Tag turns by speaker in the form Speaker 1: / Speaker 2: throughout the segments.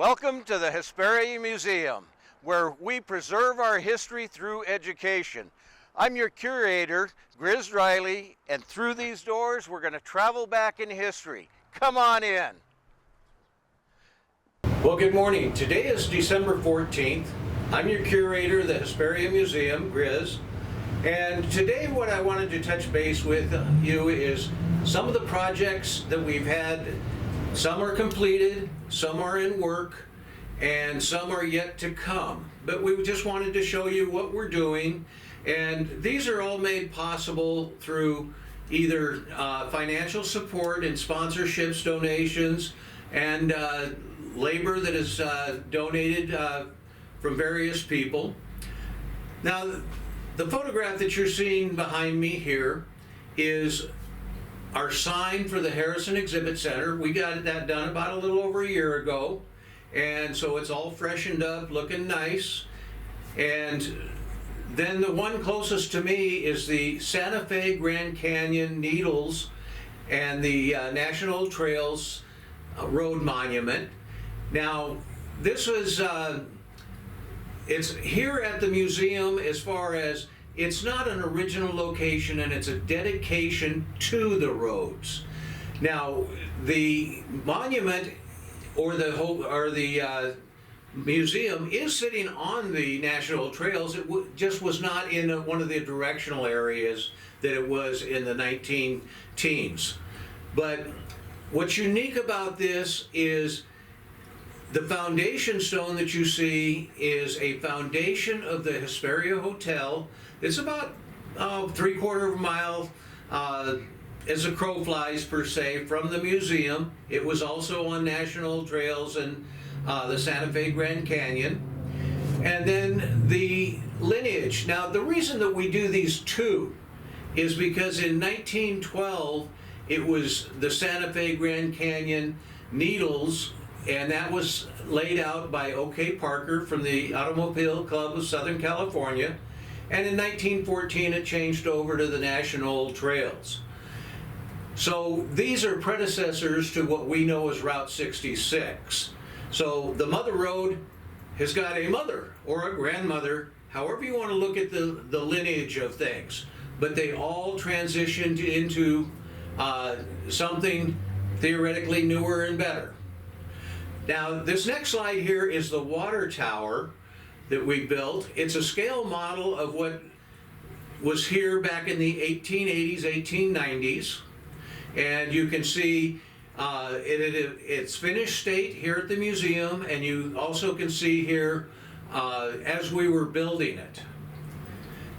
Speaker 1: Welcome to the Hesperia Museum, where we preserve our history through education. I'm your curator, Grizz Riley, and through these doors, we're going to travel back in history. Come on in. Well, good morning. Today is December 14th. I'm your curator of the Hesperia Museum, Grizz. And today what I wanted to touch base with you is some of the projects that we've had. Some are completed, some are in work, and some are yet to come. But we just wanted to show you what we're doing. And these are all made possible through either financial support and sponsorships, donations, and labor that is donated from various people. Now, the photograph that you're seeing behind me here is our sign for the Harrison Exhibit Center. We got that done about a little over a year ago, and so it's all freshened up, looking nice. And then the one closest to me is the Santa Fe Grand Canyon Needles and the National Trails Road Monument. Now, this was it's here at the museum as far as it's not an original location, and it's a dedication to the roads. Now, the monument or the museum is sitting on the national trails. It just was not in one of the directional areas that it was in the 19-teens. But what's unique about this is the foundation stone that you see is a foundation of the Hesperia Hotel. It's about 3/4 of a mile as a crow flies per se from the museum. It was also on national trails and the Santa Fe Grand Canyon. And then the lineage. Now, the reason that we do these two is because in 1912 it was the Santa Fe Grand Canyon Needles, and that was laid out by O.K. Parker from the Automobile Club of Southern California. And in 1914 it changed over to the National Trails. So these are predecessors to what we know as Route 66. So the Mother Road has got a mother or a grandmother, however you want to look at the lineage of things. But they all transitioned into something theoretically newer and better. Now, this next slide here is the water tower that we built. It's a scale model of what was here back in the 1880s, 1890s. And you can see it's finished state here at the museum, and you also can see here as we were building it.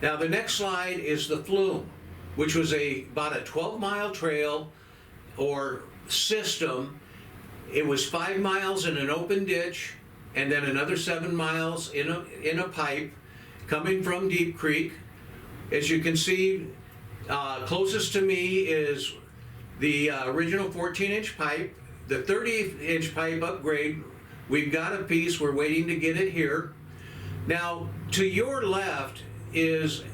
Speaker 1: Now, the next slide is the flume, which was about a 12-mile trail or system. It was 5 miles in an open ditch, and then another 7 miles in a pipe coming from Deep Creek. As you can see, closest to me is the original 14-inch pipe. The 30-inch pipe upgrade, we've got a piece, we're waiting to get it here. Now, to your left is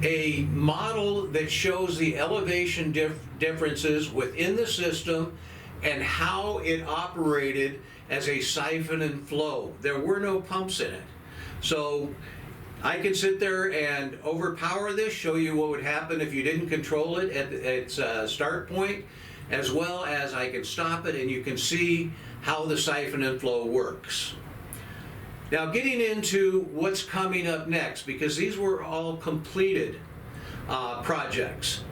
Speaker 1: a model that shows the elevation differences within the system and how it operated as a siphon and flow. There were no pumps in it. So I can sit there and overpower this, show you what would happen if you didn't control it at its start point, as well as I can stop it and you can see how the siphon and flow works. Now, getting into what's coming up next, because these were all completed projects,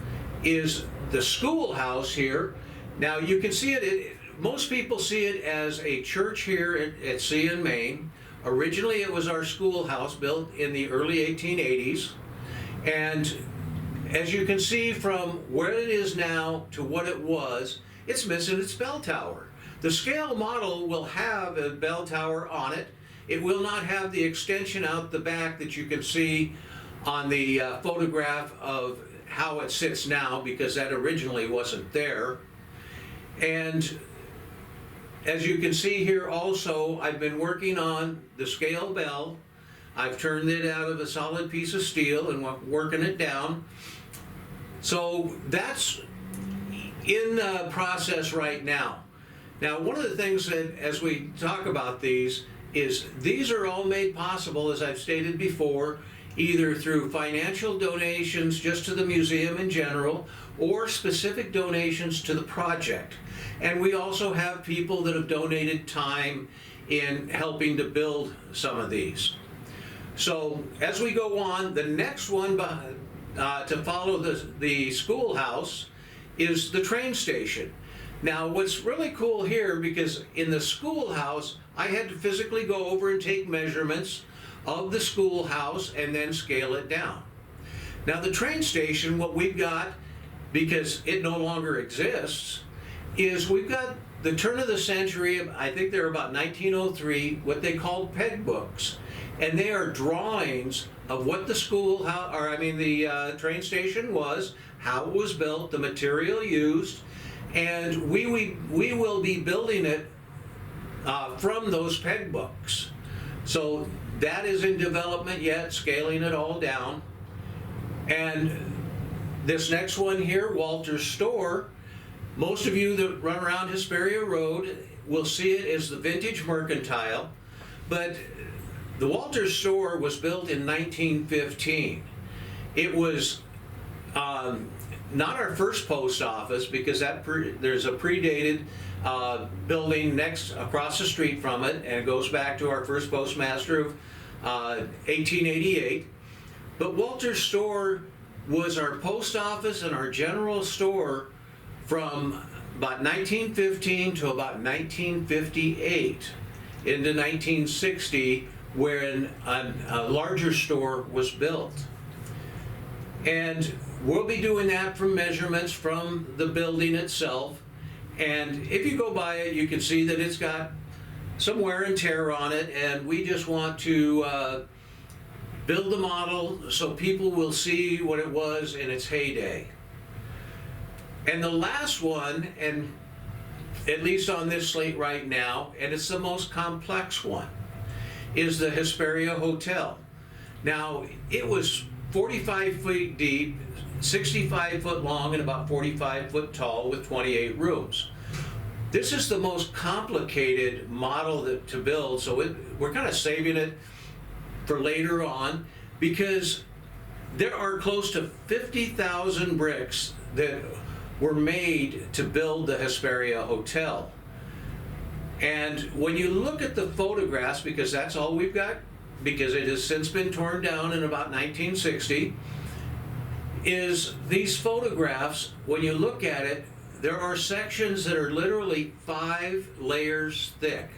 Speaker 1: is the schoolhouse here. Now, you can see it, most people see it as a church here at Sea and Main. Originally, it was our schoolhouse built in the early 1880s. And as you can see from where it is now to what it was, it's missing its bell tower. The scale model will have a bell tower on it. It will not have the extension out the back that you can see on the photograph of how it sits now, because that originally wasn't there. And as you can see here also, I've been working on the scale bell. I've turned it out of a solid piece of steel and working it down. So that's in process right now. Now, one of the things that, as we talk about these are all made possible, as I've stated before, either through financial donations just to the museum in general, or specific donations to the project. And we also have people that have donated time in helping to build some of these. So as we go on, the next one to follow the schoolhouse is the train station. Now, what's really cool here, because in the schoolhouse, I had to physically go over and take measurements of the schoolhouse and then scale it down. Now, the train station, what we've got, because it no longer exists, is we've got the turn of the century, I think they're about 1903, what they called peg books. And they are drawings of what the the train station was, how it was built, the material used, and we will be building it from those peg books. So that is in development yet, scaling it all down. And this next one here, Walter's Store, most of you that run around Hesperia Road will see it as the Vintage Mercantile, but the Walter's Store was built in 1915. It was not our first post office, because there's a predated building across the street from it, and it goes back to our first postmaster of 1888. But Walter's Store was our post office and our general store from about 1915 to about 1958 into 1960, when a larger store was built. And we'll be doing that from measurements from the building itself. And if you go by it, you can see that it's got some wear and tear on it, and we just want to build the model so people will see what it was in its heyday. And the last one, and at least on this slate right now, and it's the most complex one, is the Hesperia Hotel. Now, it was 45 feet deep, 65 foot long, and about 45 foot tall with 28 rooms. This is the most complicated model to build, so we're kind of saving it for later on, because there are close to 50,000 bricks that were made to build the Hesperia Hotel. And when you look at the photographs, because that's all we've got, because it has since been torn down in about 1960, is these photographs, when you look at it, there are sections that are literally 5 layers thick.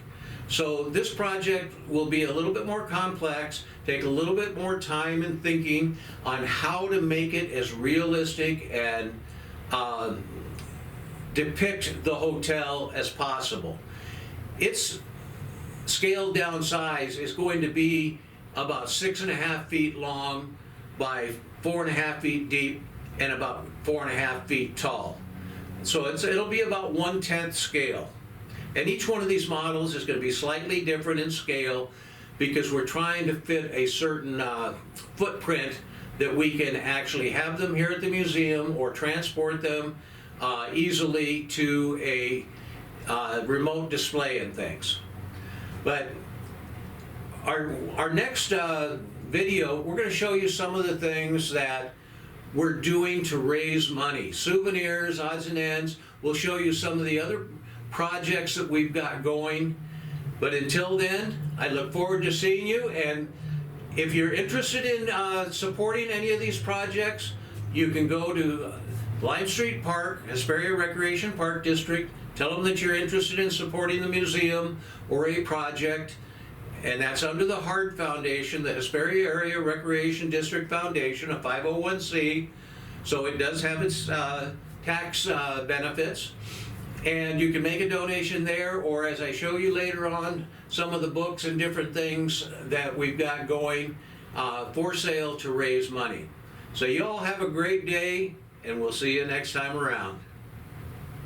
Speaker 1: So this project will be a little bit more complex, take a little bit more time and thinking on how to make it as realistic and depict the hotel as possible. Its scaled down size is going to be about 6.5 feet long by 4.5 feet deep and about 4.5 feet tall. So it'll be about 1/10 scale. And each one of these models is going to be slightly different in scale, because we're trying to fit a certain footprint that we can actually have them here at the museum or transport them easily to a remote display and things. But our next video, we're going to show you some of the things that we're doing to raise money. Souvenirs, odds and ends. We'll show you some of the other projects that we've got going. But until then, I look forward to seeing you. And if you're interested in supporting any of these projects, you can go to Lime Street Park, Hesperia Recreation Park District. Tell them that you're interested in supporting the museum or a project. And that's under the HARD Foundation, the Hesperia Area Recreation District Foundation, a 501c. So it does have its tax benefits. And you can make a donation there, or as I show you later on, some of the books and different things that we've got going for sale to raise money. So you all have a great day, and we'll see you next time around.